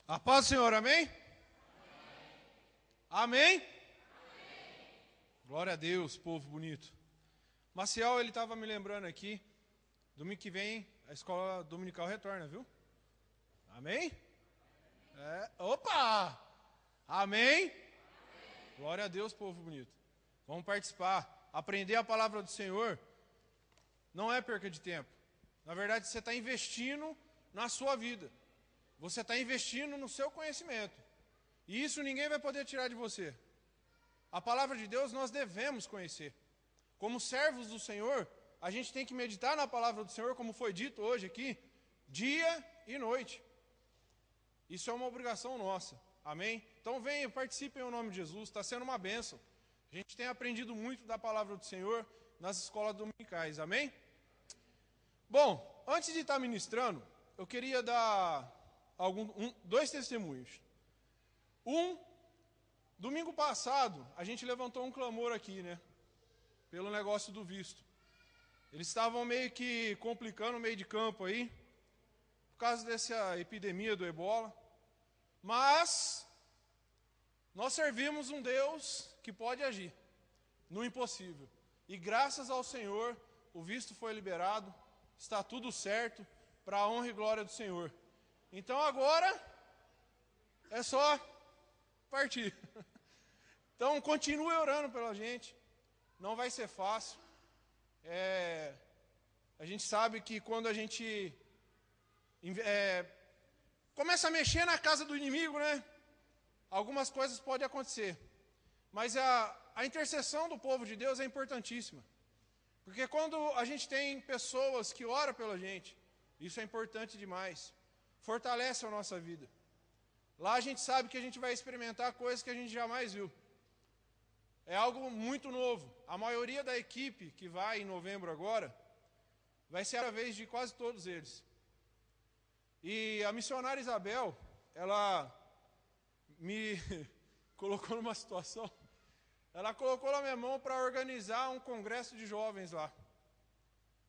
A paz do Senhor, amém? Amém? Glória a Deus, povo bonito. Maciel, ele estava me lembrando aqui, domingo que vem a escola dominical retorna, viu? Amém? Opa! Amém? Glória a Deus, povo bonito. Vamos participar. Aprender a palavra do Senhor não é perca de tempo. Na verdade, você está investindo na sua vida. Você está investindo no seu conhecimento. E isso ninguém vai poder tirar de você. A palavra de Deus nós devemos conhecer. Como servos do Senhor, a gente tem que meditar na palavra do Senhor, como foi dito hoje aqui, dia e noite. Isso é uma obrigação nossa. Amém? Então venham, participem em nome de Jesus, está sendo uma bênção. A gente tem aprendido muito da palavra do Senhor nas escolas dominicais. Amém? Bom, antes de estar ministrando, eu queria dar dois testemunhos. Domingo passado, a gente levantou um clamor aqui, né? Pelo negócio do visto. Eles estavam meio que complicando o meio de campo aí, por causa dessa epidemia do ebola. Mas nós servimos um Deus que pode agir no impossível. E graças ao Senhor, o visto foi liberado, está tudo certo, para a honra e glória do Senhor. Então agora é só partir. Então continue orando pela gente, não vai ser fácil. A gente sabe que quando a gente começa a mexer na casa do inimigo, né? Algumas coisas podem acontecer. Mas a intercessão do povo de Deus é importantíssima. Porque quando a gente tem pessoas que oram pela gente, isso é importante demais. Fortalece a nossa vida. Lá a gente sabe que a gente vai experimentar coisas que a gente jamais viu. É algo muito novo. A maioria da equipe que vai em novembro agora, vai ser a vez de quase todos eles. E a missionária Isabel, ela me colocou numa situação. Ela colocou na minha mão para organizar um congresso de jovens lá.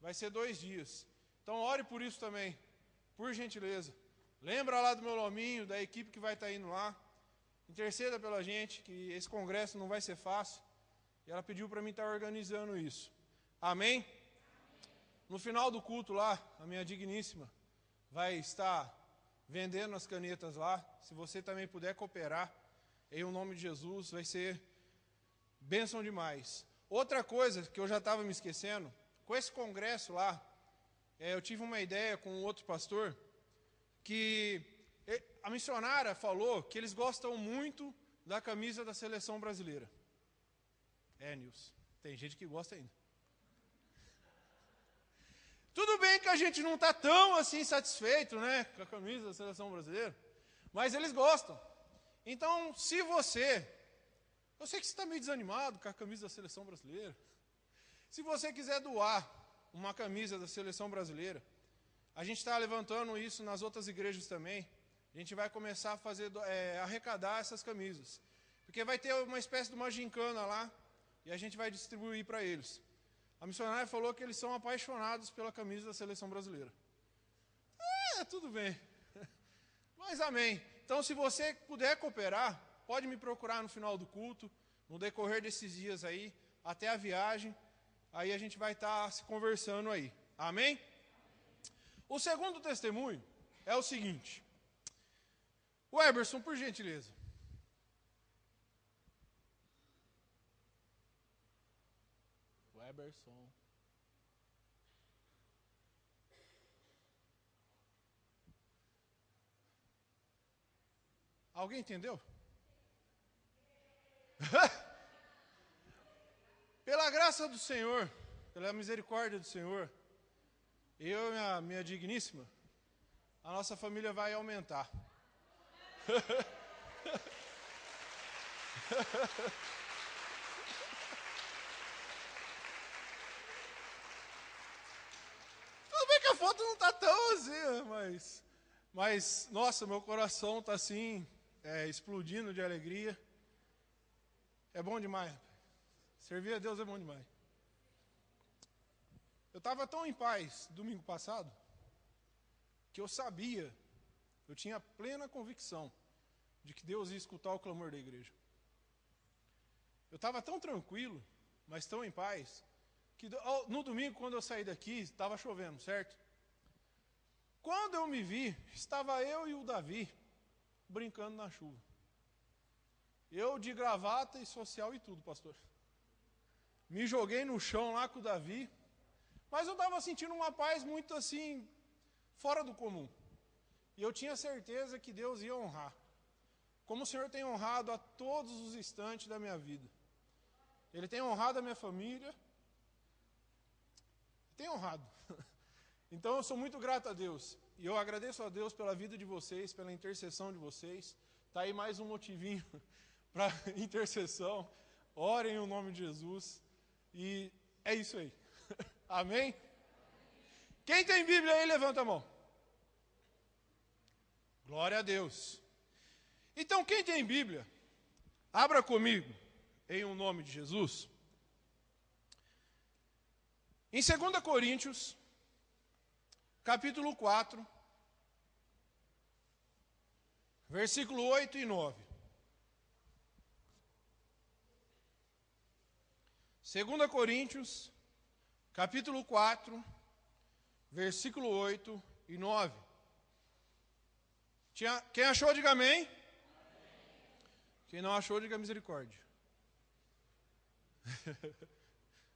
Vai ser 2 dias. Então ore por isso também, por gentileza. Lembra lá do meu nominho, da equipe que vai estar indo lá. Interceda pela gente, que esse congresso não vai ser fácil. E ela pediu para mim estar organizando isso. Amém? No final do culto lá, a minha digníssima vai estar vendendo as canetas lá. Se você também puder cooperar, em nome de Jesus, vai ser bênção demais. Outra coisa que eu já estava me esquecendo, com esse congresso lá, eu tive uma ideia com outro pastor, que a missionária falou que eles gostam muito da camisa da seleção brasileira. Nilson, tem gente que gosta ainda. Tudo bem que a gente não está tão assim satisfeito, né, com a camisa da seleção brasileira, mas eles gostam. Então, se você... Eu sei que você está meio desanimado com a camisa da seleção brasileira. Se você quiser doar uma camisa da seleção brasileira, a gente está levantando isso nas outras igrejas também. A gente vai começar a fazer, arrecadar essas camisas. Porque vai ter uma espécie de uma gincana lá, e a gente vai distribuir para eles. A missionária falou que eles são apaixonados pela camisa da seleção brasileira. Tudo bem. Mas amém. Então, se você puder cooperar, pode me procurar no final do culto, no decorrer desses dias aí, até a viagem. Aí a gente vai estar se conversando aí. Amém? O segundo testemunho é o seguinte. O Eberson, por gentileza. O Eberson. Alguém entendeu? Pela graça do Senhor, pela misericórdia do Senhor, eu e a minha digníssima, a nossa família vai aumentar. Tudo bem que a foto não está tão assim, mas nossa, meu coração está assim, explodindo de alegria. É bom demais. Servir a Deus é bom demais. Eu estava tão em paz domingo passado que eu sabia Eu tinha plena convicção de que Deus ia escutar o clamor da igreja. Eu estava tão tranquilo, mas tão em paz, que no domingo, quando eu saí daqui, estava chovendo, certo? Quando eu me vi, estava eu e o Davi brincando na chuva. Eu de gravata e social e tudo, pastor. Me joguei no chão lá com o Davi, mas eu estava sentindo uma paz muito assim, fora do comum. E eu tinha certeza que Deus ia honrar. Como o Senhor tem honrado a todos os instantes da minha vida. Ele tem honrado a minha família. Tem honrado. Então eu sou muito grato a Deus. E eu agradeço a Deus pela vida de vocês, pela intercessão de vocês. Está aí mais um motivinho para intercessão. Orem em nome de Jesus. E é isso aí. Amém? Quem tem Bíblia aí, levanta a mão. Glória a Deus. Então, quem tem Bíblia, abra comigo, em nome de Jesus. Em 2 Coríntios, capítulo 4, versículo 8 e 9. 2 Coríntios, capítulo 4, versículo 8 e 9. Quem achou, diga amém. Amém. Quem não achou, diga misericórdia.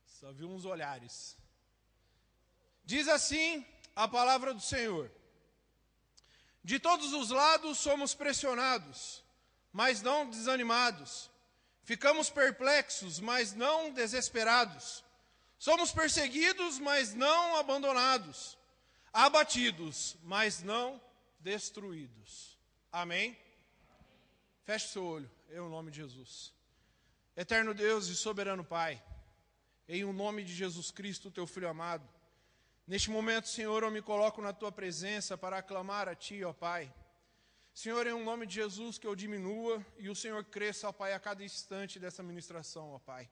Só vi uns olhares. Diz assim a palavra do Senhor: de todos os lados somos pressionados, mas não desanimados. Ficamos perplexos, mas não desesperados. Somos perseguidos, mas não abandonados. Abatidos, mas não destruídos. Amém? Feche seu olho, em nome de Jesus. Eterno Deus e soberano Pai, em nome de Jesus Cristo, teu Filho amado, neste momento, Senhor, eu me coloco na tua presença para aclamar a ti, ó Pai. Senhor, em nome de Jesus, que eu diminua e o Senhor cresça, ó Pai, a cada instante dessa ministração, ó Pai.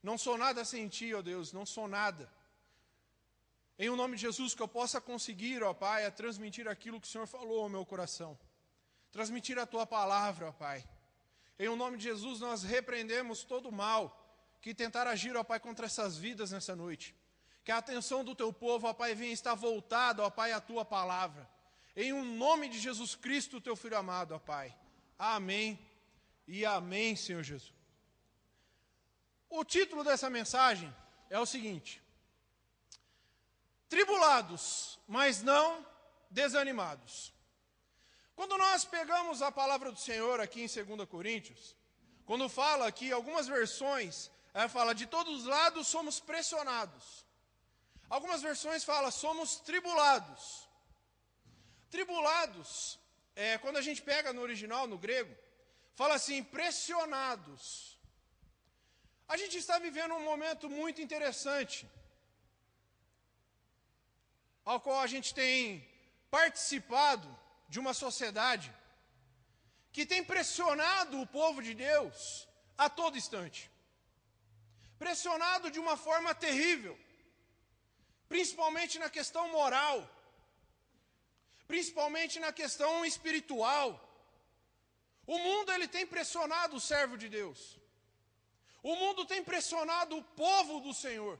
Não sou nada sem ti, ó Deus, não sou nada. Em nome de Jesus, que eu possa conseguir, ó Pai, a transmitir aquilo que o Senhor falou ao meu coração. Transmitir a tua palavra, ó Pai. Em nome de Jesus, nós repreendemos todo o mal que tentar agir, ó Pai, contra essas vidas nessa noite. Que a atenção do teu povo, ó Pai, venha estar voltada, ó Pai, à tua palavra. Em nome de Jesus Cristo, teu Filho amado, ó Pai. Amém e amém, Senhor Jesus. O título dessa mensagem é o seguinte: tribulados, mas não desanimados. Quando nós pegamos a palavra do Senhor aqui em 2 Coríntios, quando fala aqui, algumas versões, ela fala, de todos os lados somos pressionados. Algumas versões falam, somos tribulados. Tribulados, quando a gente pega no original, no grego, fala assim, pressionados. A gente está vivendo um momento muito interessante, ao qual a gente tem participado de uma sociedade que tem pressionado o povo de Deus a todo instante. Pressionado de uma forma terrível, principalmente na questão moral, principalmente na questão espiritual. O mundo ele tem pressionado o servo de Deus. O mundo tem pressionado o povo do Senhor.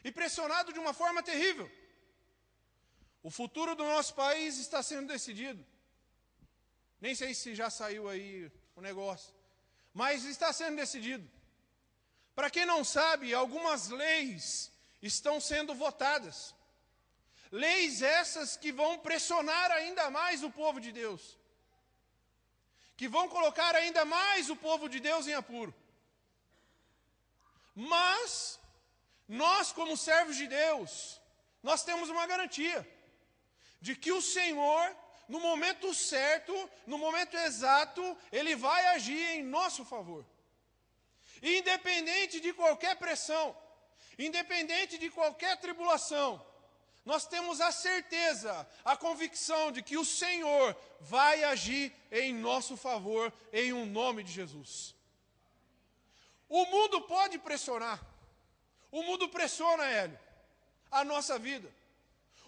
E pressionado de uma forma terrível. O futuro do nosso país está sendo decidido. Nem sei se já saiu aí o negócio. Mas está sendo decidido. Para quem não sabe, algumas leis estão sendo votadas. Leis essas que vão pressionar ainda mais o povo de Deus. Que vão colocar ainda mais o povo de Deus em apuro. Mas, nós como servos de Deus, nós temos uma garantia. De que o Senhor, no momento certo, no momento exato, Ele vai agir em nosso favor. Independente de qualquer pressão, independente de qualquer tribulação, nós temos a certeza, a convicção de que o Senhor vai agir em nosso favor, em nome de Jesus. O mundo pode pressionar. O mundo pressiona, Hélio, a nossa vida.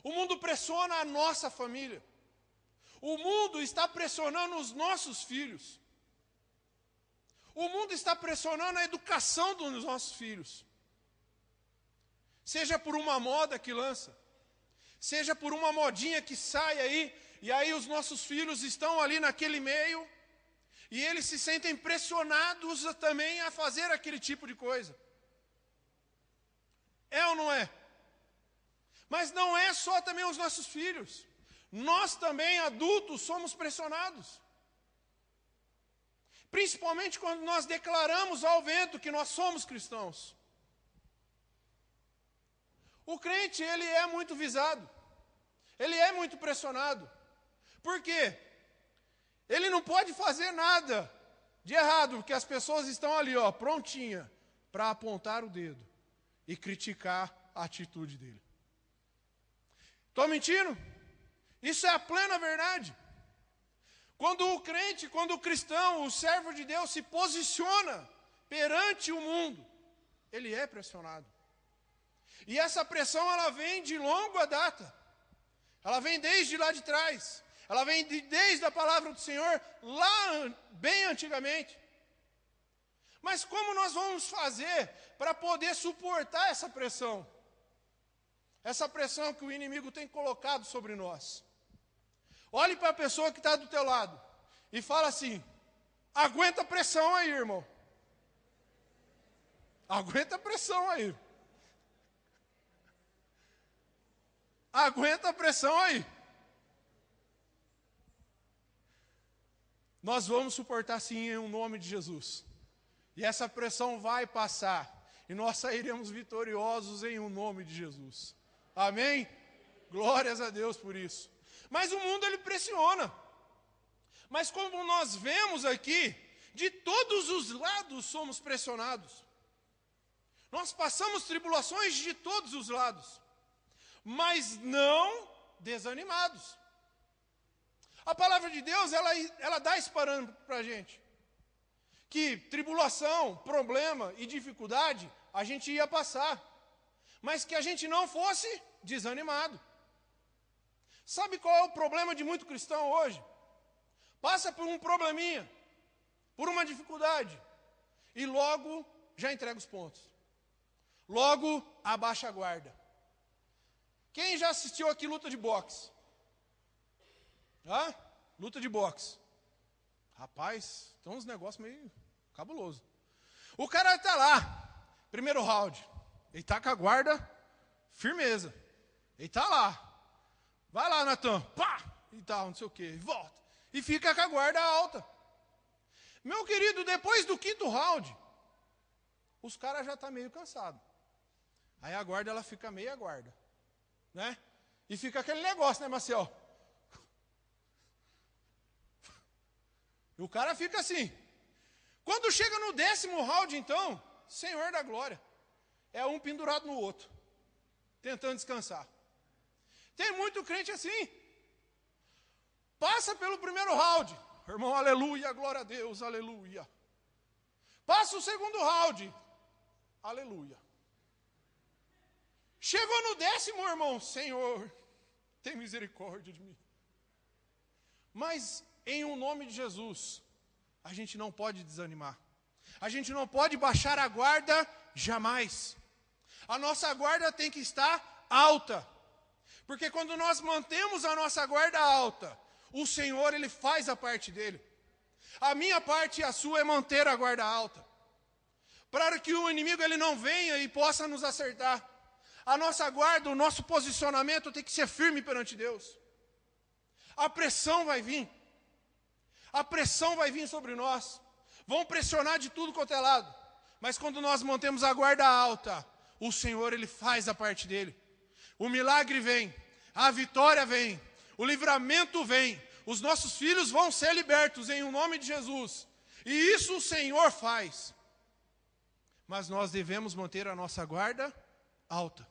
O mundo pressiona a nossa família. O mundo está pressionando os nossos filhos. O mundo está pressionando a educação dos nossos filhos. Seja por uma moda que lança, seja por uma modinha que sai aí, e aí os nossos filhos estão ali naquele meio, e eles se sentem pressionados também a fazer aquele tipo de coisa. É ou não é? Mas não é só também os nossos filhos. Nós também, adultos, somos pressionados. Principalmente quando nós declaramos ao vento que nós somos cristãos. O crente, ele é muito visado. Ele é muito pressionado. Por quê? Ele não pode fazer nada de errado, porque as pessoas estão ali, prontinha, para apontar o dedo e criticar a atitude dele. Estou mentindo? Isso é a plena verdade. Quando o crente, quando o cristão, o servo de Deus se posiciona perante o mundo, ele é pressionado. E essa pressão, ela vem de longa data. Ela vem desde lá de trás. Ela vem desde a palavra do Senhor, lá bem antigamente. Mas como nós vamos fazer para poder suportar essa pressão? Essa pressão que o inimigo tem colocado sobre nós. Olhe para a pessoa que está do teu lado e fala assim: aguenta a pressão aí, irmão. Aguenta a pressão aí. Aguenta a pressão aí. Nós vamos suportar sim em nome de Jesus. E essa pressão vai passar. E nós sairemos vitoriosos em nome de Jesus. Amém? Glórias a Deus por isso. Mas o mundo, ele pressiona. Mas como nós vemos aqui, de todos os lados somos pressionados. Nós passamos tribulações de todos os lados. Mas não desanimados. A palavra de Deus, ela dá esse parâmetro para a gente. Que tribulação, problema e dificuldade, a gente ia passar. Mas que a gente não fosse desanimado. Sabe qual é o problema de muito cristão hoje? Passa por um probleminha, por uma dificuldade, e logo já entrega os pontos. Logo abaixa a guarda. Quem já assistiu aqui luta de boxe? Luta de boxe. Rapaz, tem uns negócios meio cabuloso. O cara está lá, primeiro round. Ele está com a guarda firmeza. Ele está lá. Vai lá, Natan. Pá! E tal, não sei o quê. Volta. E fica com a guarda alta. Meu querido, depois do quinto round, os caras já estão meio cansados. Aí a guarda, ela fica meia guarda. Né? E fica aquele negócio, né, Maciel? E o cara fica assim. Quando chega no 10º round, então, Senhor da glória, é um pendurado no outro, tentando descansar. Tem muito crente assim. Passa pelo primeiro round, irmão, aleluia, glória a Deus, aleluia. Passa o segundo round, aleluia. Chegou no 10º, irmão, Senhor, tem misericórdia de mim. Mas, em o nome de Jesus, a gente não pode desanimar. A gente não pode baixar a guarda jamais. A nossa guarda tem que estar alta. Porque quando nós mantemos a nossa guarda alta, o Senhor, Ele faz a parte dele. A minha parte e a sua é manter a guarda alta. Para que o inimigo ele não venha e possa nos acertar. A nossa guarda, o nosso posicionamento tem que ser firme perante Deus. A pressão vai vir. A pressão vai vir sobre nós. Vão pressionar de tudo quanto é lado. Mas quando nós mantemos a guarda alta, o Senhor, Ele faz a parte dele. O milagre vem, a vitória vem, o livramento vem. Os nossos filhos vão ser libertos em nome de Jesus. E isso o Senhor faz. Mas nós devemos manter a nossa guarda alta.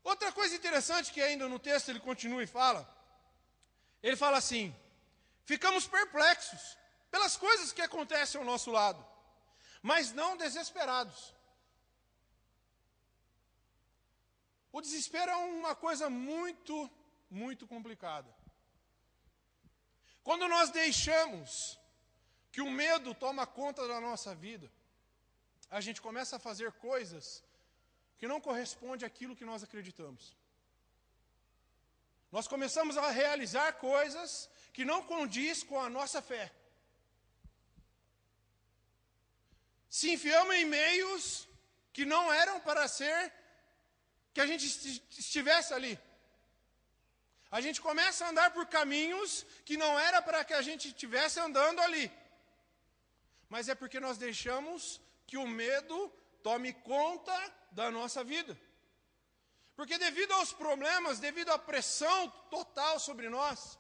Outra coisa interessante que ainda no texto ele continua e fala. Ele fala assim: ficamos perplexos pelas coisas que acontecem ao nosso lado, mas não desesperados. O desespero é uma coisa muito, muito complicada. Quando nós deixamos que o medo toma conta da nossa vida, a gente começa a fazer coisas que não correspondem àquilo que nós acreditamos. Nós começamos a realizar coisas que não condiz com a nossa fé. Se enfiamos em meios que não eram para ser, que a gente estivesse ali. A gente começa a andar por caminhos que não era para que a gente estivesse andando ali. Mas é porque nós deixamos que o medo tome conta da nossa vida. Porque devido aos problemas, devido à pressão total sobre nós,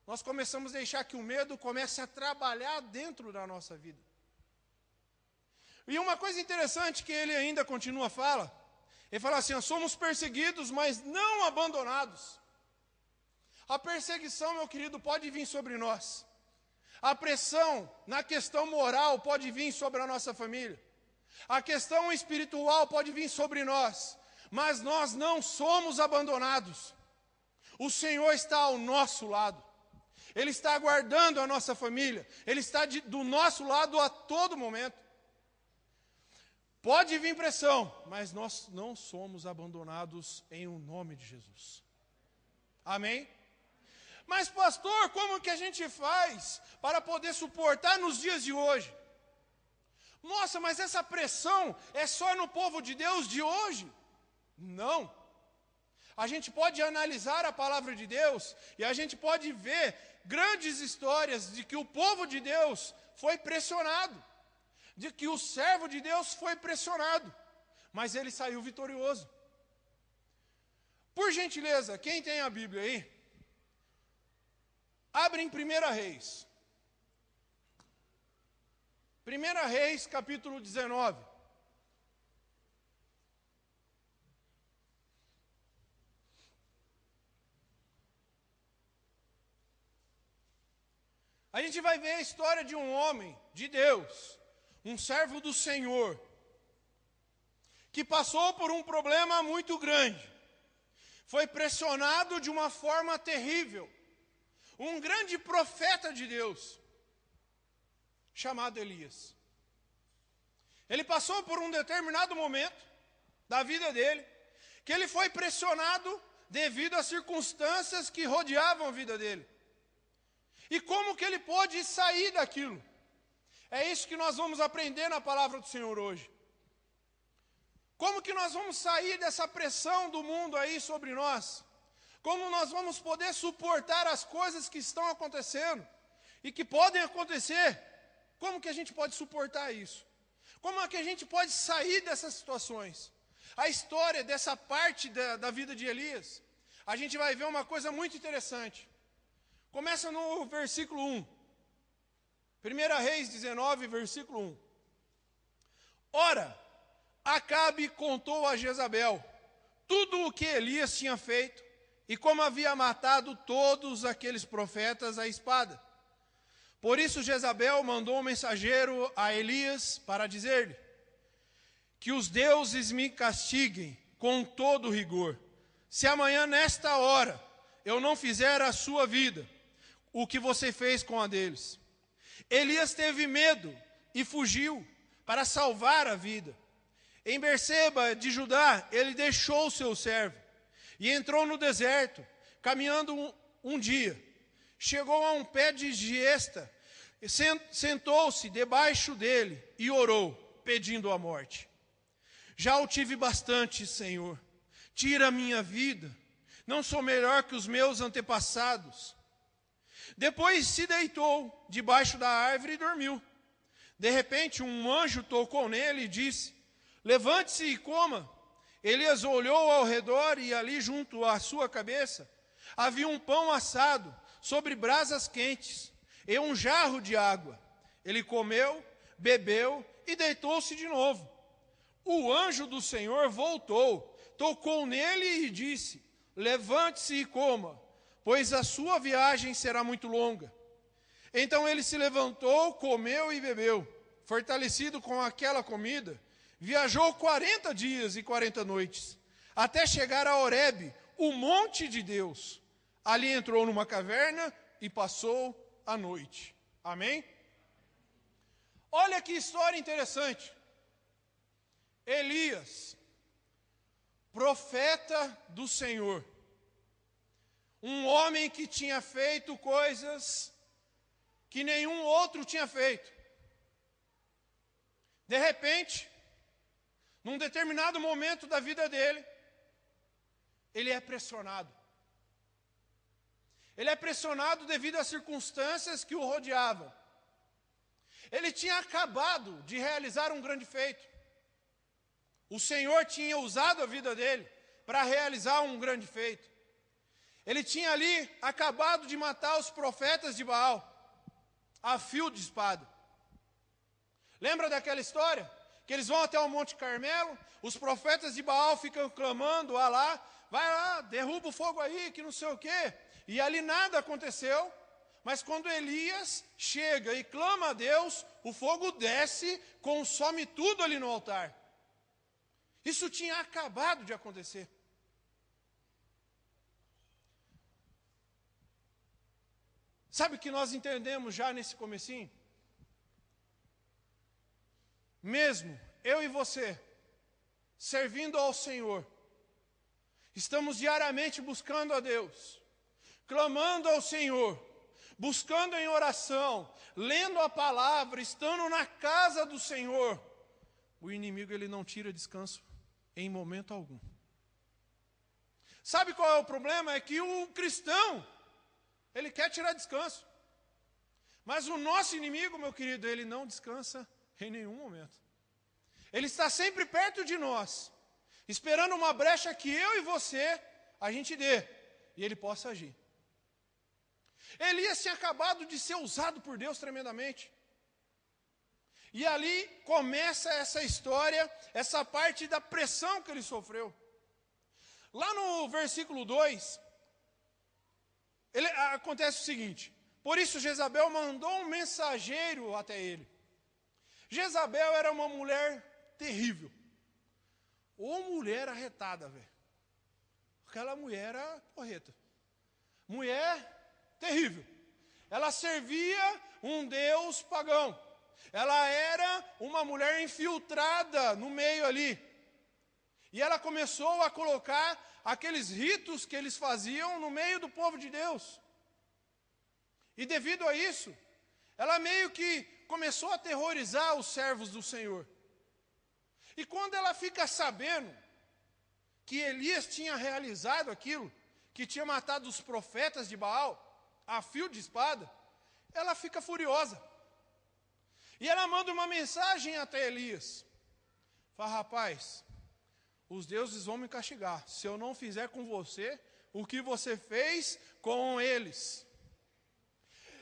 nós começamos a deixar que o medo comece a trabalhar dentro da nossa vida. E uma coisa interessante que ele ainda continua a falar, ele fala assim, somos perseguidos, mas não abandonados. A perseguição, meu querido, pode vir sobre nós. A pressão na questão moral pode vir sobre a nossa família. A questão espiritual pode vir sobre nós. Mas nós não somos abandonados. O Senhor está ao nosso lado. Ele está guardando a nossa família. Ele está do nosso lado a todo momento. Pode vir pressão, mas nós não somos abandonados em o nome de Jesus. Amém? Mas pastor, como que a gente faz para poder suportar nos dias de hoje? Nossa, mas essa pressão é só no povo de Deus de hoje? Não. A gente pode analisar a palavra de Deus e a gente pode ver grandes histórias de que o povo de Deus foi pressionado, de que o servo de Deus foi pressionado, mas ele saiu vitorioso. Por gentileza, quem tem a Bíblia aí? Abre em 1 Reis. 1 Reis, capítulo 19. A gente vai ver a história de um homem de Deus, um servo do Senhor, que passou por um problema muito grande. Foi pressionado de uma forma terrível. Um grande profeta de Deus, chamado Elias. Ele passou por um determinado momento da vida dele, que ele foi pressionado devido às circunstâncias que rodeavam a vida dele. E como que ele pôde sair daquilo? É isso que nós vamos aprender na palavra do Senhor hoje. Como que nós vamos sair dessa pressão do mundo aí sobre nós? Como nós vamos poder suportar as coisas que estão acontecendo e que podem acontecer? Como que a gente pode suportar isso? Como é que a gente pode sair dessas situações? A história dessa parte da vida de Elias, a gente vai ver uma coisa muito interessante. Começa no versículo 1. 1 Reis 19, versículo 1. Ora, Acabe contou a Jezabel tudo o que Elias tinha feito e como havia matado todos aqueles profetas à espada. Por isso Jezabel mandou um mensageiro a Elias para dizer-lhe: que os deuses me castiguem com todo rigor, se amanhã nesta hora eu não fizer a sua vida o que você fez com a deles. Elias teve medo e fugiu para salvar a vida. Em Berseba de Judá, ele deixou o seu servo e entrou no deserto, caminhando um dia. Chegou a um pé de giesta, sentou-se debaixo dele e orou, pedindo a morte. Já o tive bastante, Senhor. Tira a minha vida. Não sou melhor que os meus antepassados. Depois se deitou debaixo da árvore e dormiu. De repente, um anjo tocou nele e disse: levante-se e coma. Elias olhou ao redor e ali junto à sua cabeça havia um pão assado sobre brasas quentes e um jarro de água. Ele comeu, bebeu e deitou-se de novo. O anjo do Senhor voltou, tocou nele e disse: levante-se e coma, pois a sua viagem será muito longa. Então ele se levantou, comeu e bebeu. Fortalecido com aquela comida, viajou 40 dias e 40 noites, até chegar a Horebe, o monte de Deus. Ali entrou numa caverna e passou à noite. Amém? Olha que história interessante. Elias, profeta do Senhor, um homem que tinha feito coisas que nenhum outro tinha feito. De repente, num determinado momento da vida dele, ele é pressionado. Ele é pressionado devido às circunstâncias que o rodeavam. Ele tinha acabado de realizar um grande feito. O Senhor tinha usado a vida dele para realizar um grande feito. Ele tinha ali acabado de matar os profetas de Baal, a fio de espada. Lembra daquela história? Que eles vão até o Monte Carmelo, os profetas de Baal ficam clamando, Alá, vai lá, derruba o fogo aí, que não sei o quê. E ali nada aconteceu, mas quando Elias chega e clama a Deus, o fogo desce, consome tudo ali no altar. Isso tinha acabado de acontecer. Sabe o que nós entendemos já nesse comecinho? Mesmo eu e você, servindo ao Senhor, estamos diariamente buscando a Deus, clamando ao Senhor, buscando em oração, lendo a palavra, estando na casa do Senhor, o inimigo ele não tira descanso em momento algum. Sabe qual é o problema? É que o cristão, ele quer tirar descanso. Mas o nosso inimigo, meu querido, ele não descansa em nenhum momento. Ele está sempre perto de nós, esperando uma brecha que eu e você, a gente dê, e ele possa agir. Elias tinha acabado de ser usado por Deus tremendamente. E ali começa essa história, essa parte da pressão que ele sofreu. Lá no versículo 2, acontece o seguinte: por isso Jezabel mandou um mensageiro até ele. Jezabel era uma mulher terrível. Ou mulher arretada, velho. Aquela mulher era porreta. Mulher terrível. Ela servia um deus pagão. Ela era uma mulher infiltrada no meio ali. E ela começou a colocar aqueles ritos que eles faziam no meio do povo de Deus. E devido a isso, ela meio que começou a aterrorizar os servos do Senhor. E quando ela fica sabendo que Elias tinha realizado aquilo, que tinha matado os profetas de Baal, a fio de espada, ela fica furiosa. E ela manda uma mensagem até Elias. Fala, rapaz, os deuses vão me castigar se eu não fizer com você o que você fez com eles.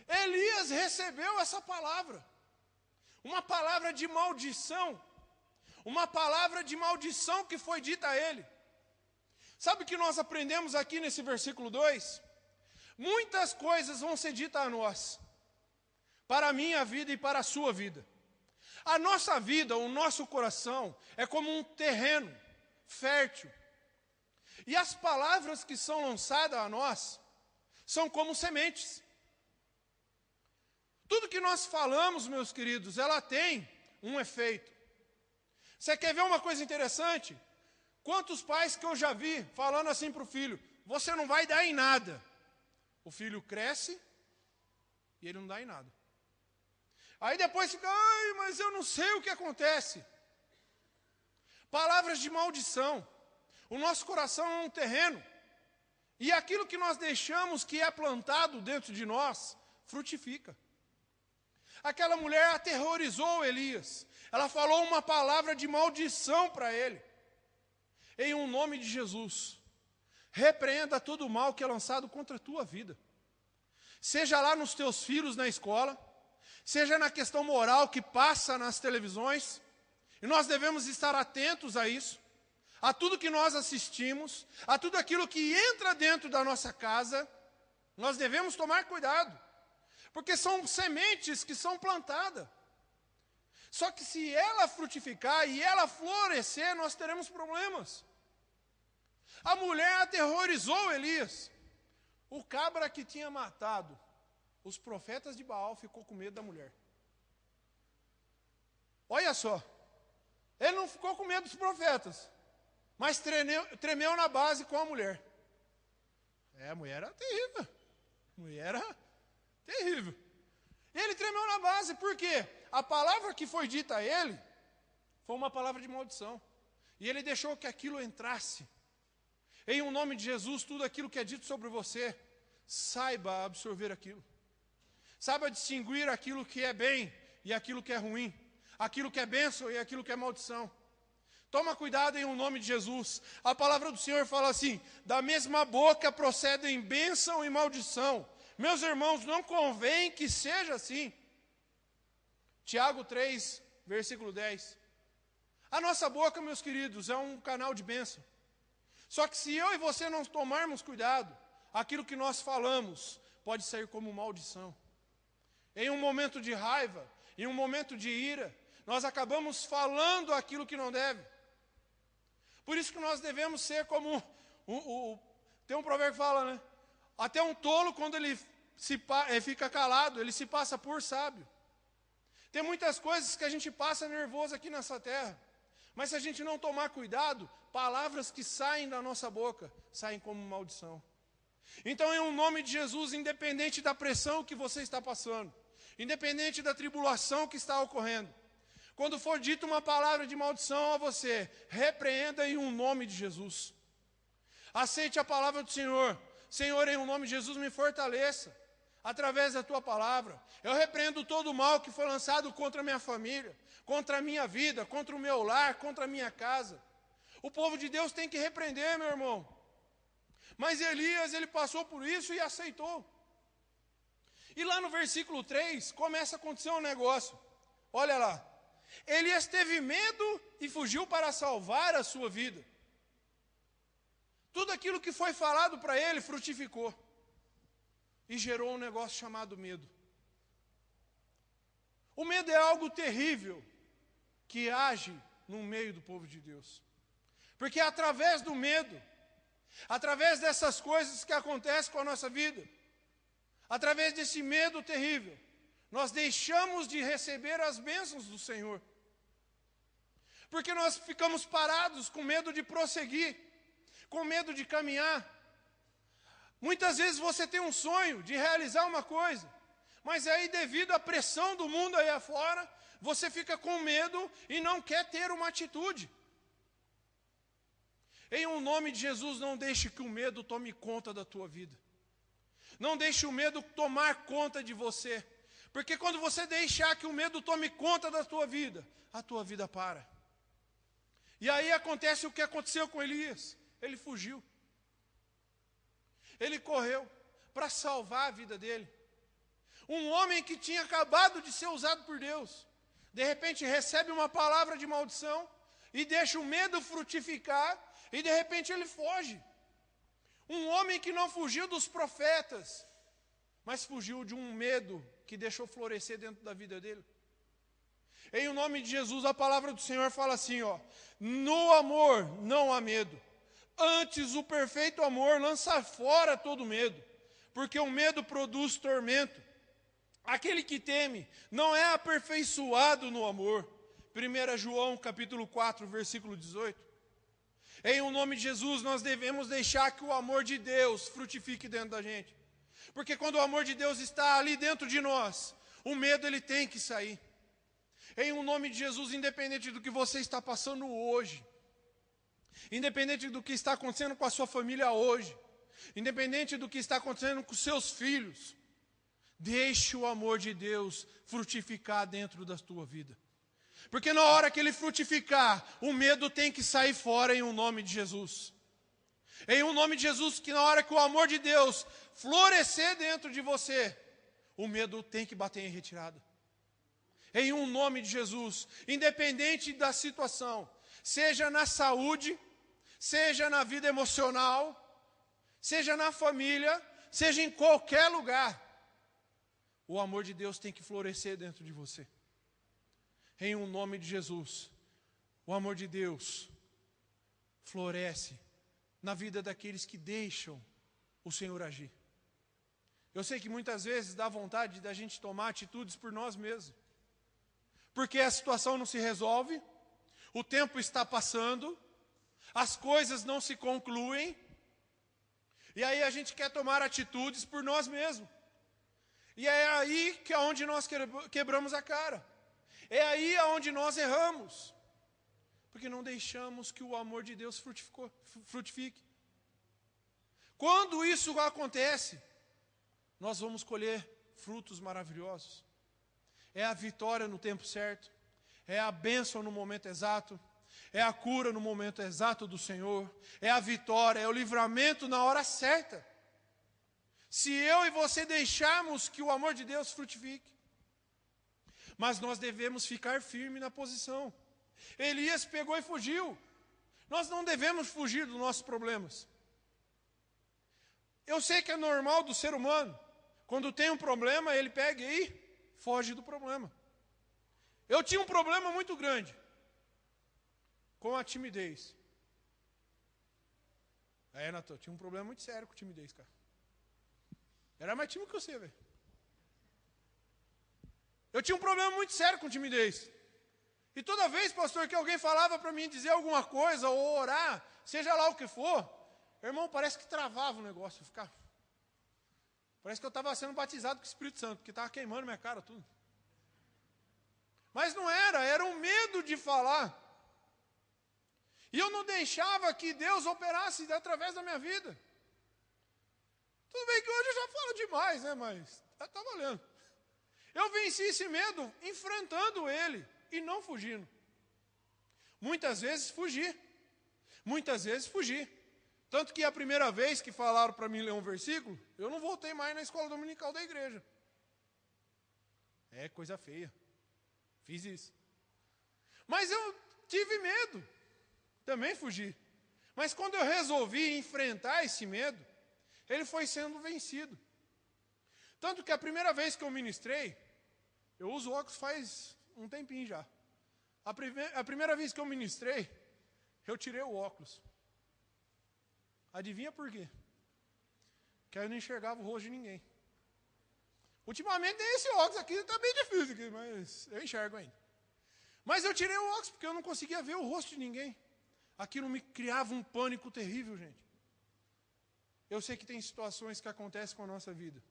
Elias recebeu essa palavra, uma palavra de maldição, uma palavra de maldição que foi dita a ele. Sabe o que nós aprendemos aqui nesse versículo 2? Muitas coisas vão ser ditas a nós, para a minha vida e para a sua vida. A nossa vida, o nosso coração, é como um terreno fértil. E as palavras que são lançadas a nós são como sementes. Tudo que nós falamos, meus queridos, ela tem um efeito. Você quer ver uma coisa interessante? Quantos pais que eu já vi falando assim para o filho: você não vai dar em nada. O filho cresce e ele não dá em nada. Aí depois fica: ai, mas eu não sei o que acontece. Palavras de maldição. O nosso coração é um terreno. E aquilo que nós deixamos que é plantado dentro de nós, frutifica. Aquela mulher aterrorizou Elias. Ela falou uma palavra de maldição para ele. Em um nome de Jesus, repreenda todo o mal que é lançado contra a tua vida. Seja lá nos teus filhos na escola, seja na questão moral que passa nas televisões. E nós devemos estar atentos a isso, a tudo que nós assistimos, a tudo aquilo que entra dentro da nossa casa. Nós devemos tomar cuidado, porque são sementes que são plantadas. Só que se ela frutificar e ela florescer, nós teremos problemas. A mulher aterrorizou Elias. O cabra que tinha matado os profetas de Baal ficou com medo da mulher. Olha só, ele não ficou com medo dos profetas, mas tremeu na base com a mulher. A mulher era terrível. A mulher era terrível. E ele tremeu na base, porque a palavra que foi dita a ele foi uma palavra de maldição. E ele deixou que aquilo entrasse. Em um nome de Jesus, tudo aquilo que é dito sobre você, saiba absorver aquilo. Saiba distinguir aquilo que é bem e aquilo que é ruim. Aquilo que é bênção e aquilo que é maldição. Toma cuidado em um nome de Jesus. A palavra do Senhor fala assim: da mesma boca procedem bênção e maldição. Meus irmãos, não convém que seja assim. Tiago 3, versículo 10. A nossa boca, meus queridos, é um canal de bênção. Só que se eu e você não tomarmos cuidado, aquilo que nós falamos pode sair como maldição. Em um momento de raiva, em um momento de ira, nós acabamos falando aquilo que não deve. Por isso que nós devemos ser como tem um provérbio que fala, né? Até um tolo, quando ele fica calado, ele se passa por sábio. Tem muitas coisas que a gente passa nervoso aqui nessa terra, mas se a gente não tomar cuidado, palavras que saem da nossa boca saem como maldição. Então, em um nome de Jesus, independente da pressão que você está passando, independente da tribulação que está ocorrendo, quando for dita uma palavra de maldição a você, repreenda em um nome de Jesus. Aceite a palavra do Senhor. Senhor, em um nome de Jesus, me fortaleça através da tua palavra. Eu repreendo todo o mal que foi lançado contra a minha família, contra a minha vida, contra o meu lar, contra a minha casa. O povo de Deus tem que repreender, meu irmão. Mas Elias, ele passou por isso e aceitou. E lá no versículo 3, começa a acontecer um negócio. Olha lá. Elias teve medo e fugiu para salvar a sua vida. Tudo aquilo que foi falado para ele frutificou. E gerou um negócio chamado medo. O medo é algo terrível que age no meio do povo de Deus. Porque através do medo, através dessas coisas que acontecem com a nossa vida, através desse medo terrível, nós deixamos de receber as bênçãos do Senhor. Porque nós ficamos parados com medo de prosseguir, com medo de caminhar. Muitas vezes você tem um sonho de realizar uma coisa, mas aí devido à pressão do mundo aí afora, você fica com medo e não quer ter uma atitude. Em um nome de Jesus, não deixe que o medo tome conta da tua vida. Não deixe o medo tomar conta de você. Porque quando você deixar que o medo tome conta da tua vida, a tua vida para. E aí acontece o que aconteceu com Elias. Ele fugiu. Ele correu para salvar a vida dele. Um homem que tinha acabado de ser usado por Deus, de repente recebe uma palavra de maldição e deixa o medo frutificar e de repente ele foge. Um homem que não fugiu dos profetas, mas fugiu de um medo que deixou florescer dentro da vida dele. Em nome de Jesus, a palavra do Senhor fala assim, ó: no amor não há medo. Antes, o perfeito amor lança fora todo medo, porque o medo produz tormento. Aquele que teme não é aperfeiçoado no amor. 1 João capítulo 4, versículo 18. Em o nome de Jesus, nós devemos deixar que o amor de Deus frutifique dentro da gente. Porque quando o amor de Deus está ali dentro de nós, o medo ele tem que sair. Em o nome de Jesus, independente do que você está passando hoje, independente do que está acontecendo com a sua família hoje, independente do que está acontecendo com seus filhos, deixe o amor de Deus frutificar dentro da tua vida. Porque na hora que ele frutificar, o medo tem que sair fora em um nome de Jesus. Em um nome de Jesus, que na hora que o amor de Deus florescer dentro de você, o medo tem que bater em retirada. Em um nome de Jesus, independente da situação, seja na saúde, seja na vida emocional, seja na família, seja em qualquer lugar, o amor de Deus tem que florescer dentro de você. Em um nome de Jesus, o amor de Deus floresce na vida daqueles que deixam o Senhor agir. Eu sei que muitas vezes dá vontade da gente tomar atitudes por nós mesmos. Porque a situação não se resolve, o tempo está passando, as coisas não se concluem, e aí a gente quer tomar atitudes por nós mesmos. E é aí que é onde nós quebramos a cara. É aí onde nós erramos. Porque não deixamos que o amor de Deus frutifique. Quando isso acontece, nós vamos colher frutos maravilhosos. É a vitória no tempo certo, é a bênção no momento exato, é a cura no momento exato do Senhor, é a vitória, é o livramento na hora certa. Se eu e você deixarmos que o amor de Deus frutifique. Mas nós devemos ficar firme na posição. Elias pegou e fugiu. Nós não devemos fugir dos nossos problemas. Eu sei que é normal do ser humano. Quando tem um problema, ele pega e foge do problema. Eu tinha um problema muito grande com a timidez. Natan, eu tinha um problema muito sério com timidez, cara. Era mais tímido que você, velho. Eu tinha um problema muito sério com timidez. E toda vez, pastor, que alguém falava para mim dizer alguma coisa ou orar, seja lá o que for, irmão, parece que travava o negócio. Parece que eu estava sendo batizado com o Espírito Santo, porque estava queimando minha cara, tudo. Mas não era um medo de falar. E eu não deixava que Deus operasse através da minha vida. Tudo bem que hoje eu já falo demais, né? Mas está valendo. Eu venci esse medo enfrentando ele e não fugindo. Muitas vezes fugi. Tanto que a primeira vez que falaram para mim ler um versículo, eu não voltei mais na escola dominical da igreja. É coisa feia. Fiz isso. Mas eu tive medo. Também fugi. Mas quando eu resolvi enfrentar esse medo, ele foi sendo vencido. Tanto que a primeira vez que eu ministrei, eu uso óculos faz um tempinho já. A primeira vez que eu ministrei, eu tirei o óculos. Adivinha por quê? Porque aí eu não enxergava o rosto de ninguém. Ultimamente esse óculos aqui está bem difícil, aqui, mas eu enxergo ainda. Mas eu tirei o óculos porque eu não conseguia ver o rosto de ninguém. Aquilo me criava um pânico terrível, gente. Eu sei que tem situações que acontecem com a nossa vida.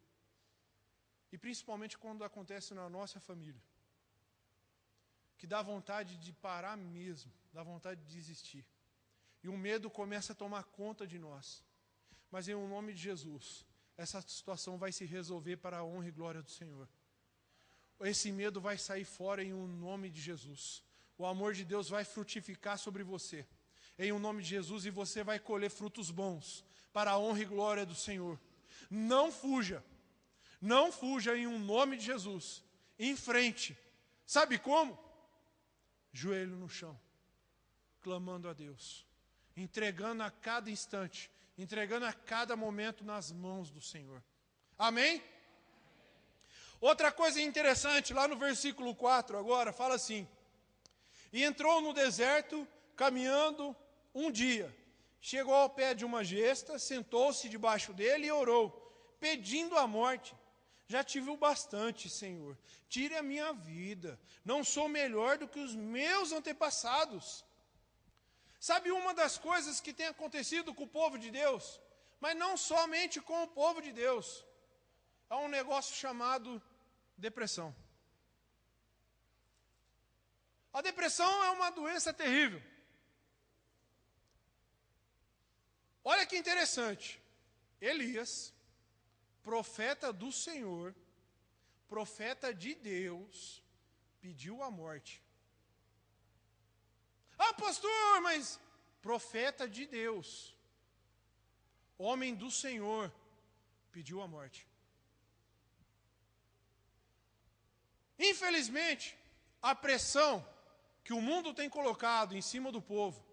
E principalmente quando acontece na nossa família. Que dá vontade de parar mesmo, dá vontade de desistir. E o medo começa a tomar conta de nós. Mas em nome de Jesus, essa situação vai se resolver para a honra e glória do Senhor. Esse medo vai sair fora em nome de Jesus. O amor de Deus vai frutificar sobre você. Em nome de Jesus, e você vai colher frutos bons para a honra e glória do Senhor. Não fuja. Não fuja em nome de Jesus. Em frente. Sabe como? Joelho no chão. Clamando a Deus. Entregando a cada instante. Entregando a cada momento nas mãos do Senhor. Amém? Outra coisa interessante, lá no versículo 4 agora, fala assim. E entrou no deserto, caminhando um dia. Chegou ao pé de uma gesta, sentou-se debaixo dele e orou, pedindo a morte. Já tive o bastante, Senhor. Tire a minha vida. Não sou melhor do que os meus antepassados. Sabe uma das coisas que tem acontecido com o povo de Deus? Mas não somente com o povo de Deus. É um negócio chamado depressão. A depressão é uma doença terrível. Olha que interessante. Elias, profeta do Senhor, profeta de Deus, pediu a morte. Ah, pastor, mas profeta de Deus, homem do Senhor, pediu a morte. Infelizmente, a pressão que o mundo tem colocado em cima do povo,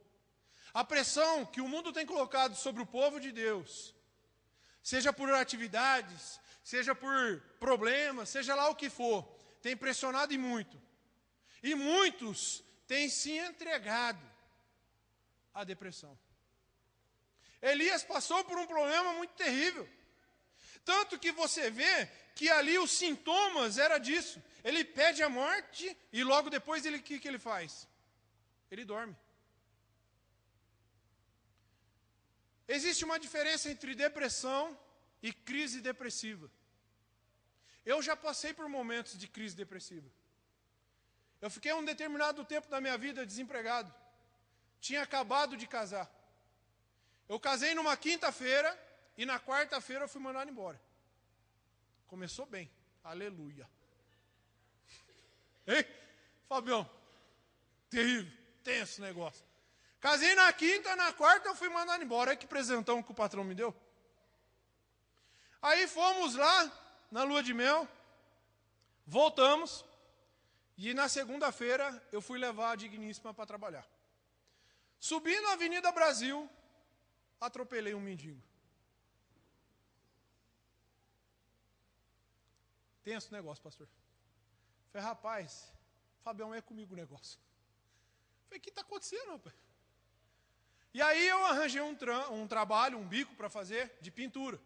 a pressão que o mundo tem colocado sobre o povo de Deus, seja por atividades, seja por problemas, seja lá o que for, tem pressionado e muito. E muitos têm se entregado à depressão. Elias passou por um problema muito terrível. Tanto que você vê que ali os sintomas era disso. Ele pede a morte e logo depois o que ele faz? Ele dorme. Existe uma diferença entre depressão e crise depressiva. Eu já passei por momentos de crise depressiva. Eu fiquei um determinado tempo da minha vida desempregado. Tinha acabado de casar. Eu casei numa quinta-feira e na quarta-feira eu fui mandado embora. Começou bem. Aleluia. Ei, Fabião, terrível, tenso negócio. Casei na quinta, na quarta eu fui mandado embora. Olha que presentão que o patrão me deu. Aí fomos lá, na lua de mel, voltamos, e na segunda-feira eu fui levar a Digníssima para trabalhar. Subi na Avenida Brasil, atropelei um mendigo. Tenso negócio, pastor. Falei, rapaz, Fabião, é comigo o negócio. Falei, o que está acontecendo, rapaz? E aí eu arranjei um trabalho, um bico para fazer de pintura.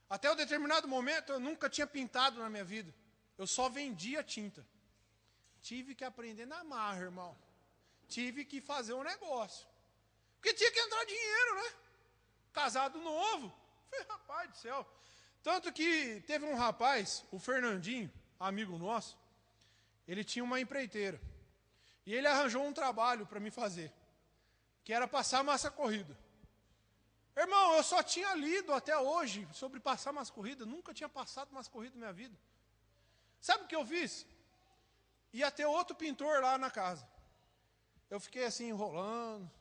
Até um determinado momento eu nunca tinha pintado na minha vida. Eu só vendia tinta. Tive que aprender na marra, irmão. Tive que fazer um negócio. Porque tinha que entrar dinheiro, né? Casado novo. Falei, rapaz do céu. Tanto que teve um rapaz, o Fernandinho, amigo nosso, ele tinha uma empreiteira. E ele arranjou um trabalho para me fazer, que era passar massa corrida. Irmão, eu só tinha lido até hoje sobre passar massa corrida, nunca tinha passado massa corrida na minha vida. Sabe o que eu fiz? Ia ter outro pintor lá na casa. Eu fiquei assim enrolando,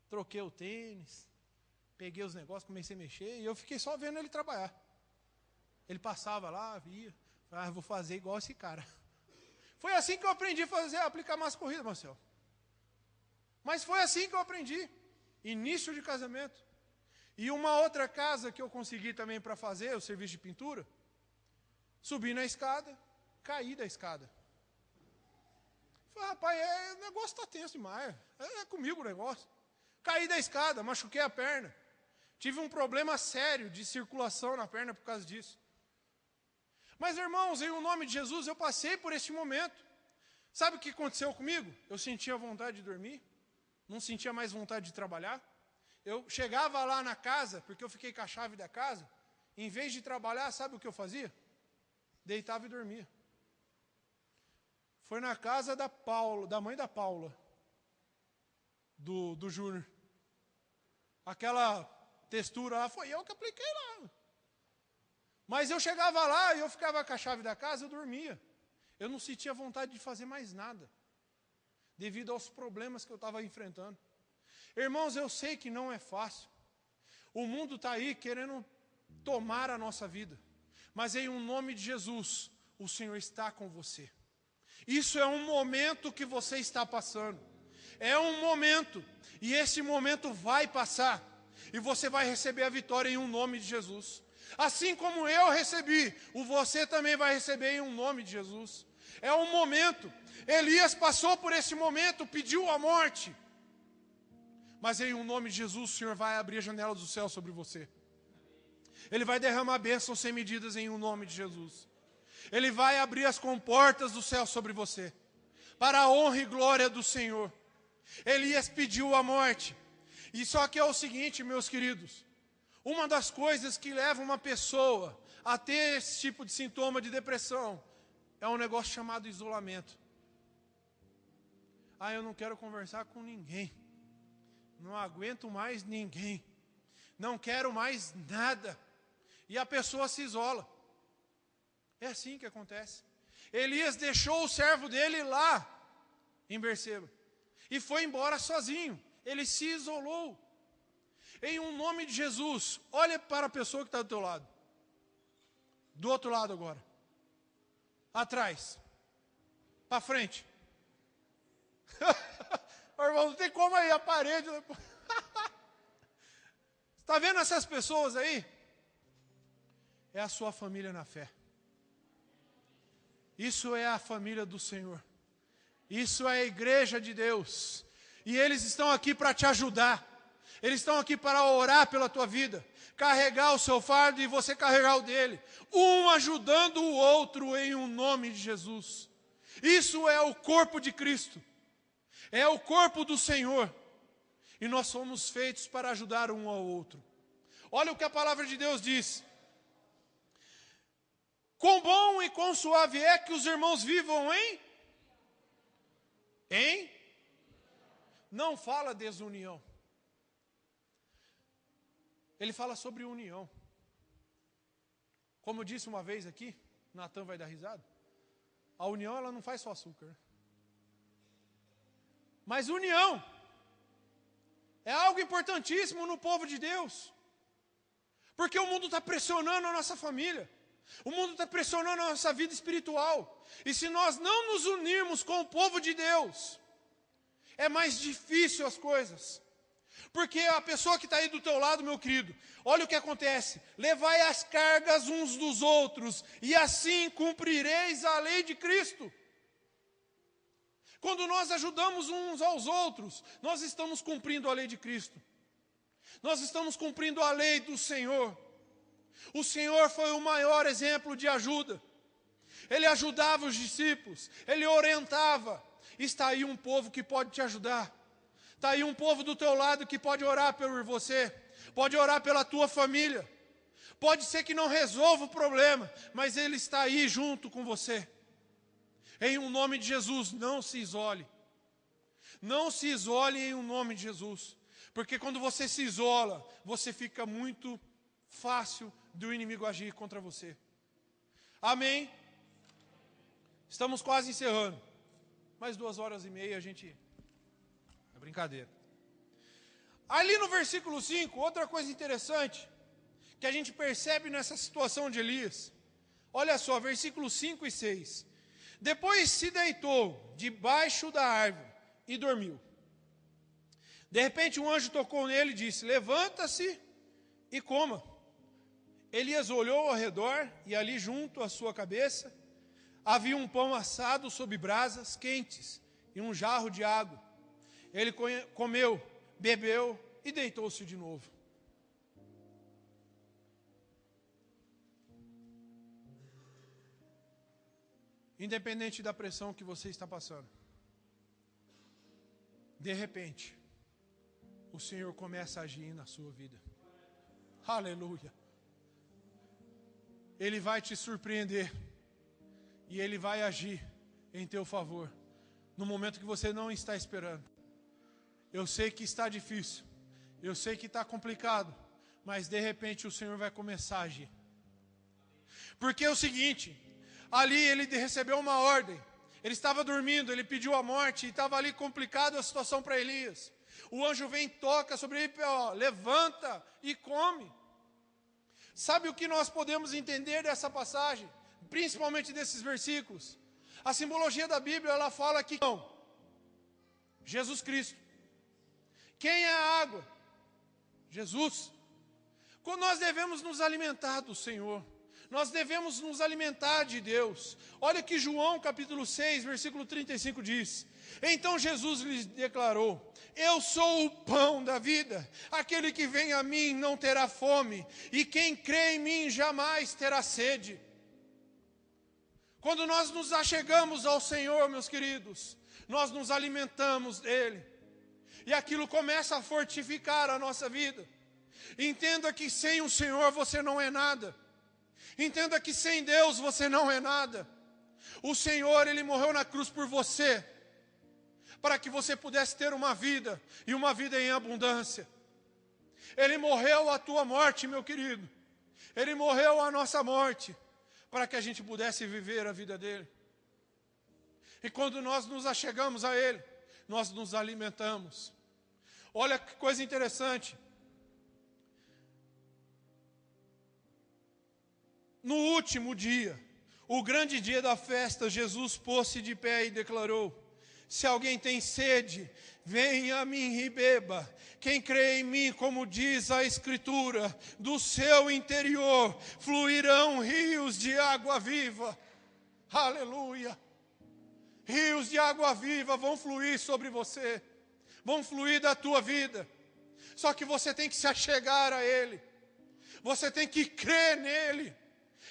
troquei o tênis, peguei os negócios, comecei a mexer, e eu fiquei só vendo ele trabalhar. Ele passava lá, via, falava, vou fazer igual esse cara. Foi assim que eu aprendi a fazer, aplicar massa corrida, Marcelo. Mas foi assim que eu aprendi. Início de casamento. E uma outra casa que eu consegui também para fazer, o serviço de pintura, subi na escada, caí da escada. Falei, rapaz, o negócio está tenso demais. É comigo o negócio. Caí da escada, machuquei a perna. Tive um problema sério de circulação na perna por causa disso. Mas, irmãos, em nome de Jesus, eu passei por esse momento. Sabe o que aconteceu comigo? Eu sentia vontade de dormir, não sentia mais vontade de trabalhar. Eu chegava lá na casa, porque eu fiquei com a chave da casa, em vez de trabalhar, sabe o que eu fazia? Deitava e dormia. Foi na casa da Paula, da mãe da Paula, do Júnior. Aquela textura lá, foi eu que apliquei lá. Mas eu chegava lá e eu ficava com a chave da casa, eu dormia. Eu não sentia vontade de fazer mais nada, devido aos problemas que eu estava enfrentando. Irmãos, eu sei que não é fácil. O mundo está aí querendo tomar a nossa vida. Mas em nome de Jesus, o Senhor está com você. Isso é um momento que você está passando. É um momento. E esse momento vai passar. E você vai receber a vitória em nome de Jesus. Assim como eu recebi, você também vai receber em nome de Jesus. É um momento. Elias passou por esse momento, pediu a morte. Mas em nome de Jesus, o Senhor vai abrir a janela do céu sobre você. Ele vai derramar bênçãos sem medidas em nome de Jesus. Ele vai abrir as comportas do céu sobre você, para a honra e glória do Senhor. Elias pediu a morte. E só que é o seguinte, meus queridos, uma das coisas que leva uma pessoa a ter esse tipo de sintoma de depressão é um negócio chamado isolamento. Eu não quero conversar com ninguém. Não aguento mais ninguém. Não quero mais nada. E a pessoa se isola. É assim que acontece. Elias deixou o servo dele lá em Berseba e foi embora sozinho. Ele se isolou. Em nome de Jesus, olha para a pessoa que está do teu lado. Do outro lado agora. Atrás. Para frente. Irmão, não tem como aí, a parede. Está vendo essas pessoas aí? É a sua família na fé. Isso é a família do Senhor. Isso é a igreja de Deus. E eles estão aqui para te ajudar. Eles estão aqui para orar pela tua vida, carregar o seu fardo e você carregar o dele, um ajudando o outro em um nome de Jesus. Isso é o corpo de Cristo, é o corpo do Senhor, e nós somos feitos para ajudar um ao outro. Olha o que a palavra de Deus diz: quão bom e quão suave é que os irmãos vivam não fala desunião. Ele fala sobre união. Como eu disse uma vez aqui, Natan vai dar risada, a união ela não faz só açúcar, né? Mas união é algo importantíssimo no povo de Deus, porque o mundo está pressionando a nossa família, o mundo está pressionando a nossa vida espiritual, e se nós não nos unirmos com o povo de Deus, é mais difícil as coisas. Porque a pessoa que está aí do teu lado, meu querido, olha o que acontece: levai as cargas uns dos outros, e assim cumprireis a lei de Cristo. Quando nós ajudamos uns aos outros, nós estamos cumprindo a lei de Cristo. Nós estamos cumprindo a lei do Senhor. O Senhor foi o maior exemplo de ajuda. Ele ajudava os discípulos, ele orientava. Está aí um povo que pode te ajudar. Está aí um povo do teu lado que pode orar por você, pode orar pela tua família. Pode ser que não resolva o problema, mas ele está aí junto com você. Em um nome de Jesus, não se isole. Não se isole em um nome de Jesus. Porque quando você se isola, você fica muito fácil do inimigo agir contra você. Amém? Estamos quase encerrando. Mais 2h30 a gente... É brincadeira. Ali no versículo 5, outra coisa interessante que a gente percebe nessa situação de Elias. Olha só, versículos 5 e 6. Depois se deitou debaixo da árvore e dormiu. De repente um anjo tocou nele e disse: levanta-se e coma. Elias olhou ao redor e ali junto à sua cabeça havia um pão assado sob brasas quentes e um jarro de água. Ele comeu, bebeu e deitou-se de novo. Independente da pressão que você está passando, de repente, o Senhor começa a agir na sua vida. Aleluia. Ele vai te surpreender e Ele vai agir em teu favor no momento que você não está esperando. Eu sei que está difícil, eu sei que está complicado, mas de repente o Senhor vai começar a agir. Porque é o seguinte, ali ele recebeu uma ordem, ele estava dormindo, ele pediu a morte, e estava ali complicado a situação para Elias. O anjo vem e toca sobre ele, ó, levanta e come. Sabe o que nós podemos entender dessa passagem, principalmente desses versículos? A simbologia da Bíblia, ela fala que Jesus Cristo. Quem é a água? Jesus. Quando nós devemos nos alimentar do Senhor, nós devemos nos alimentar de Deus. Olha que João capítulo 6, versículo 35 diz: então Jesus lhes declarou: eu sou o pão da vida, aquele que vem a mim não terá fome, e quem crê em mim jamais terá sede. Quando nós nos achegamos ao Senhor, meus queridos, nós nos alimentamos dele. E aquilo começa a fortificar a nossa vida. Entenda que sem o Senhor você não é nada. Entenda que sem Deus você não é nada. O Senhor, Ele morreu na cruz por você, para que você pudesse ter uma vida, e uma vida em abundância. Ele morreu a tua morte, meu querido. Ele morreu a nossa morte, para que a gente pudesse viver a vida dele. E quando nós nos achegamos a Ele, nós nos alimentamos. Olha que coisa interessante. No último dia, o grande dia da festa, Jesus pôs-se de pé e declarou: se alguém tem sede, venha a mim e beba. Quem crê em mim, como diz a Escritura, do seu interior fluirão rios de água viva. Aleluia! Rios de água viva vão fluir sobre você, vão fluir da tua vida. Só que você tem que se achegar a Ele. Você tem que crer nele.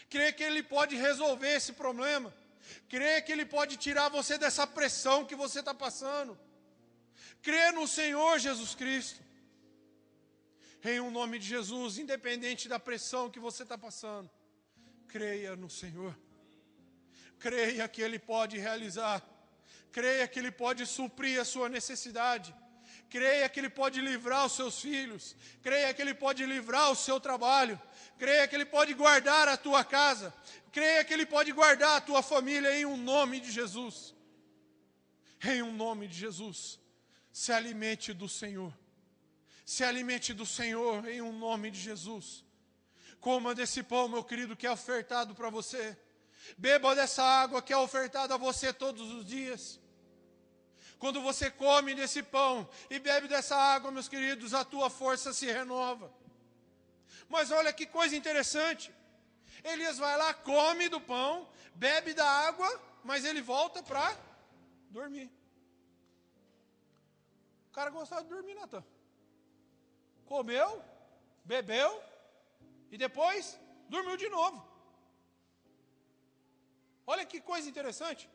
Crer que Ele pode resolver esse problema. Crer que Ele pode tirar você dessa pressão que você está passando. Crer no Senhor Jesus Cristo. Em um nome de Jesus, independente da pressão que você está passando, creia no Senhor. Creia que Ele pode realizar. Creia que Ele pode suprir a sua necessidade. Creia que Ele pode livrar os seus filhos. Creia que Ele pode livrar o seu trabalho. Creia que Ele pode guardar a tua casa. Creia que Ele pode guardar a tua família em um nome de Jesus. Em um nome de Jesus. Se alimente do Senhor. Se alimente do Senhor em um nome de Jesus. Coma desse pão, meu querido, que é ofertado para você. Beba dessa água que é ofertada a você todos os dias. Quando você come desse pão e bebe dessa água, meus queridos, a tua força se renova. Mas olha que coisa interessante. Elias vai lá, come do pão, bebe da água, mas ele volta para dormir. O cara gostava de dormir, Natan. Comeu, bebeu e depois dormiu de novo. Olha que coisa interessante.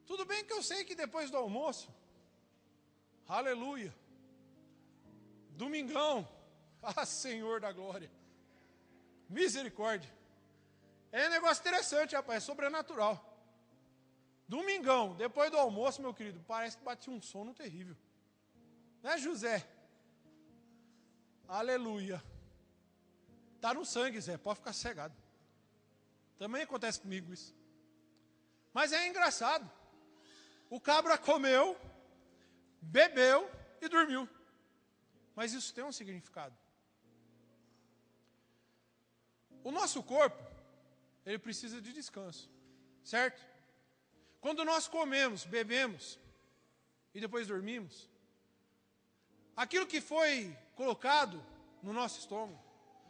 Tudo bem que eu sei que depois do almoço, aleluia, domingão, Senhor da glória, misericórdia. É um negócio interessante, rapaz, é sobrenatural. Domingão, depois do almoço, meu querido, parece que batia um sono terrível. Né, José? Aleluia. Está no sangue, Zé, pode ficar cegado. Também acontece comigo isso. Mas é engraçado. O cabra comeu, bebeu e dormiu. Mas isso tem um significado. O nosso corpo, ele precisa de descanso, certo? Quando nós comemos, bebemos e depois dormimos, aquilo que foi colocado no nosso estômago,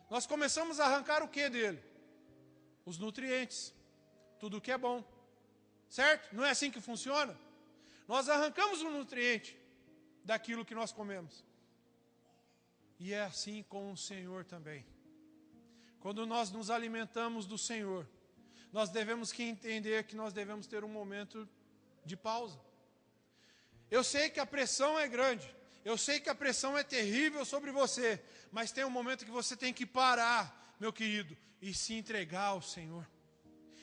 nós começamos a arrancar o que dele? Os nutrientes, tudo o que é bom, certo? Não é assim que funciona? Nós arrancamos o nutriente daquilo que nós comemos. E é assim com o Senhor também. Quando nós nos alimentamos do Senhor, nós devemos que entender que nós devemos ter um momento de pausa. Eu sei que a pressão é grande, eu sei que a pressão é terrível sobre você, mas tem um momento que você tem que parar, meu querido, e se entregar ao Senhor.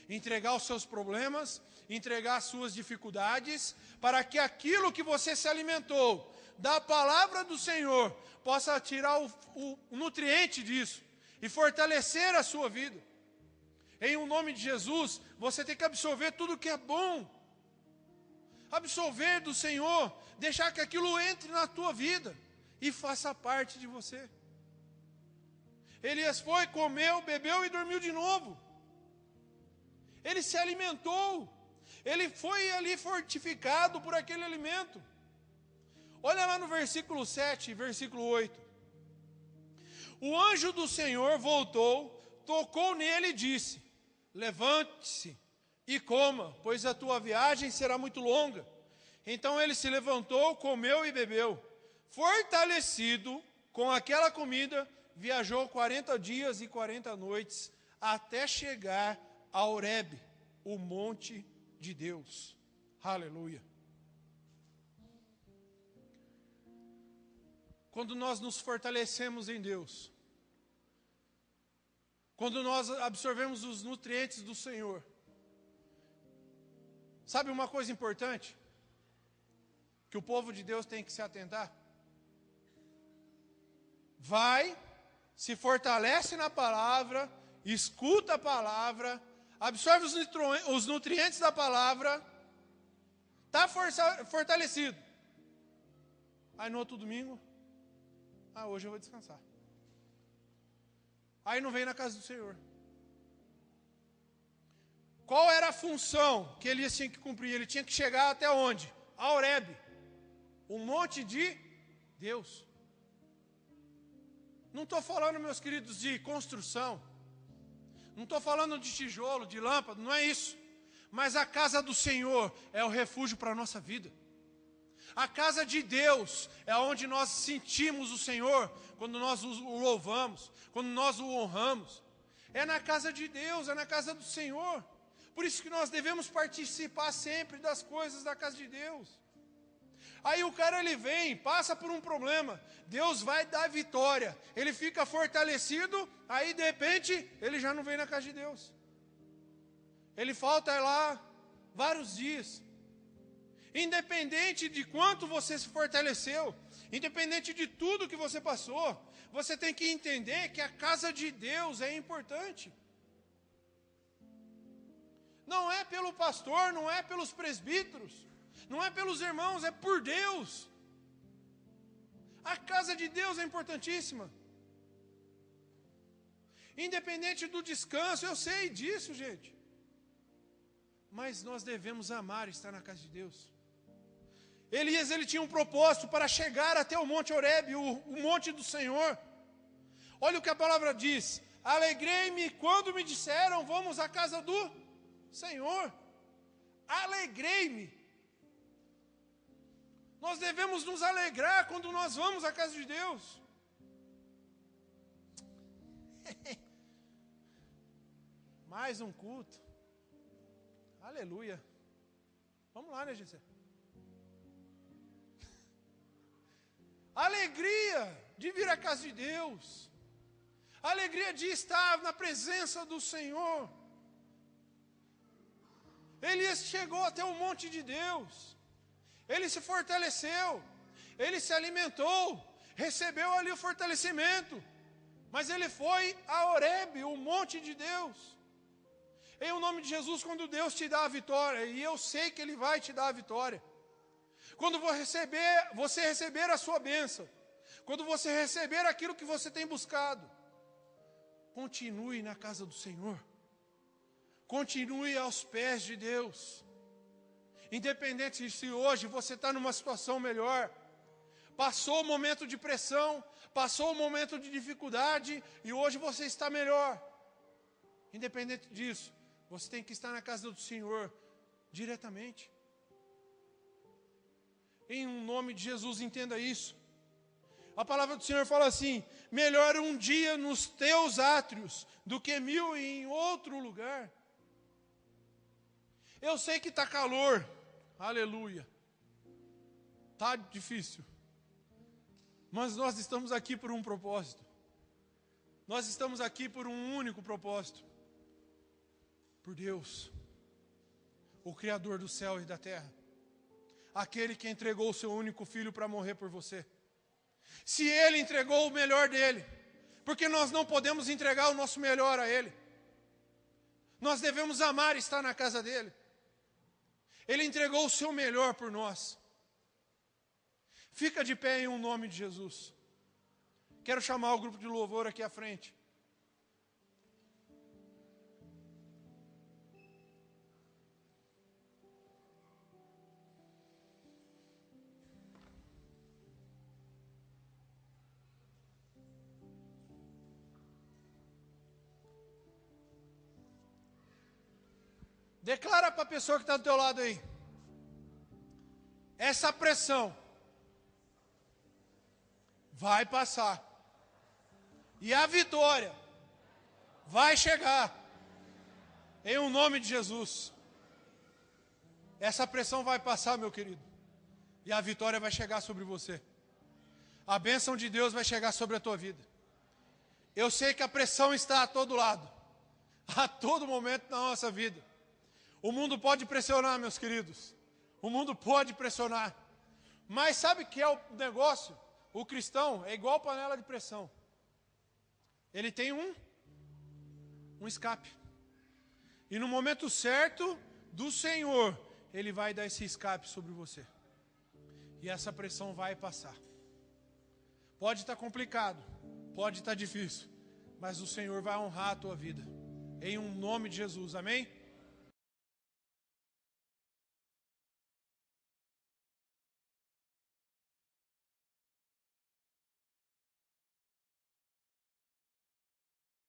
Entregar os seus problemas, entregar as suas dificuldades, para que aquilo que você se alimentou da palavra do Senhor possa tirar o nutriente disso e fortalecer a sua vida. Em um nome de Jesus, você tem que absorver tudo que é bom. Absorver do Senhor, deixar que aquilo entre na tua vida e faça parte de você. Elias foi, comeu, bebeu e dormiu de novo. Ele se alimentou. Ele foi ali fortificado por aquele alimento. Olha lá no versículo 7, versículo 8. O anjo do Senhor voltou, tocou nele e disse: levante-se e coma, pois a tua viagem será muito longa. Então ele se levantou, comeu e bebeu. Fortalecido com aquela comida, viajou 40 dias e 40 noites, até chegar a Horebe, o monte de Deus. Aleluia. Quando nós nos fortalecemos em Deus, quando nós absorvemos os nutrientes do Senhor, sabe uma coisa importante? Que o povo de Deus tem que se atentar? Vai, se fortalece na palavra, escuta a palavra, absorve os nutrientes da palavra, está fortalecido. Aí no outro domingo, hoje eu vou descansar. Aí não vem na casa do Senhor. Qual era a função que Elias tinha que cumprir? Ele tinha que chegar até onde? A Horebe, o monte de Deus. Não estou falando, meus queridos, de construção. Não estou falando de tijolo, de lâmpada, não é isso. Mas a casa do Senhor é o refúgio para a nossa vida. A casa de Deus é onde nós sentimos o Senhor, quando nós o louvamos, quando nós o honramos. É na casa de Deus, é na casa do Senhor. Por isso que nós devemos participar sempre das coisas da casa de Deus. Aí o cara ele vem, passa por um problema, Deus vai dar vitória, ele fica fortalecido, aí de repente ele já não vem na casa de Deus. Ele falta lá vários dias. Independente de quanto você se fortaleceu, independente de tudo que você passou, você tem que entender que a casa de Deus é importante. Não é pelo pastor, não é pelos presbíteros, não é pelos irmãos, é por Deus. A casa de Deus é importantíssima. Independente do descanso, eu sei disso, gente. Mas nós devemos amar estar na casa de Deus. Elias, ele tinha um propósito para chegar até o Monte Horebe, o monte do Senhor. Olha o que a palavra diz: alegrei-me quando me disseram, vamos à casa do Senhor. Alegrei-me. Nós devemos nos alegrar quando nós vamos à casa de Deus. Mais um culto. Aleluia. Vamos lá, né, Gessé? Alegria de vir à casa de Deus. Alegria de estar na presença do Senhor. Elias chegou até o monte de Deus. Ele se fortaleceu. Ele se alimentou. Recebeu ali o fortalecimento. Mas ele foi a Horebe, o monte de Deus. Em o nome de Jesus, quando Deus te dá a vitória, e eu sei que Ele vai te dar a vitória, quando você receber a sua bênção, quando você receber aquilo que você tem buscado, continue na casa do Senhor, continue aos pés de Deus, independente se hoje você está numa situação melhor, passou o momento de pressão, passou o momento de dificuldade, e hoje você está melhor, independente disso, você tem que estar na casa do Senhor, diretamente. Em nome de Jesus, entenda isso. A palavra do Senhor fala assim: melhor um dia nos teus átrios, do que 1000 em outro lugar. Eu sei que está calor, aleluia, está difícil, mas nós estamos aqui por um propósito. Nós estamos aqui por um único propósito. Por Deus, o Criador do céu e da terra, aquele que entregou o seu único filho para morrer por você. Se Ele entregou o melhor dele, porque nós não podemos entregar o nosso melhor a Ele? Nós devemos amar estar na casa dEle. Ele entregou o seu melhor por nós. Fica de pé em um nome de Jesus. Quero chamar o grupo de louvor aqui à frente. Declara para a pessoa que está do teu lado aí: essa pressão vai passar. E a vitória vai chegar. Em um nome de Jesus. Essa pressão vai passar, meu querido. E a vitória vai chegar sobre você. A bênção de Deus vai chegar sobre a tua vida. Eu sei que a pressão está a todo lado. A todo momento na nossa vida. O mundo pode pressionar, meus queridos. O mundo pode pressionar. Mas sabe o que é o negócio? O cristão é igual panela de pressão. Ele tem um escape. E no momento certo do Senhor, Ele vai dar esse escape sobre você. E essa pressão vai passar. Pode estar complicado, pode estar difícil, mas o Senhor vai honrar a tua vida. Em um nome de Jesus, amém?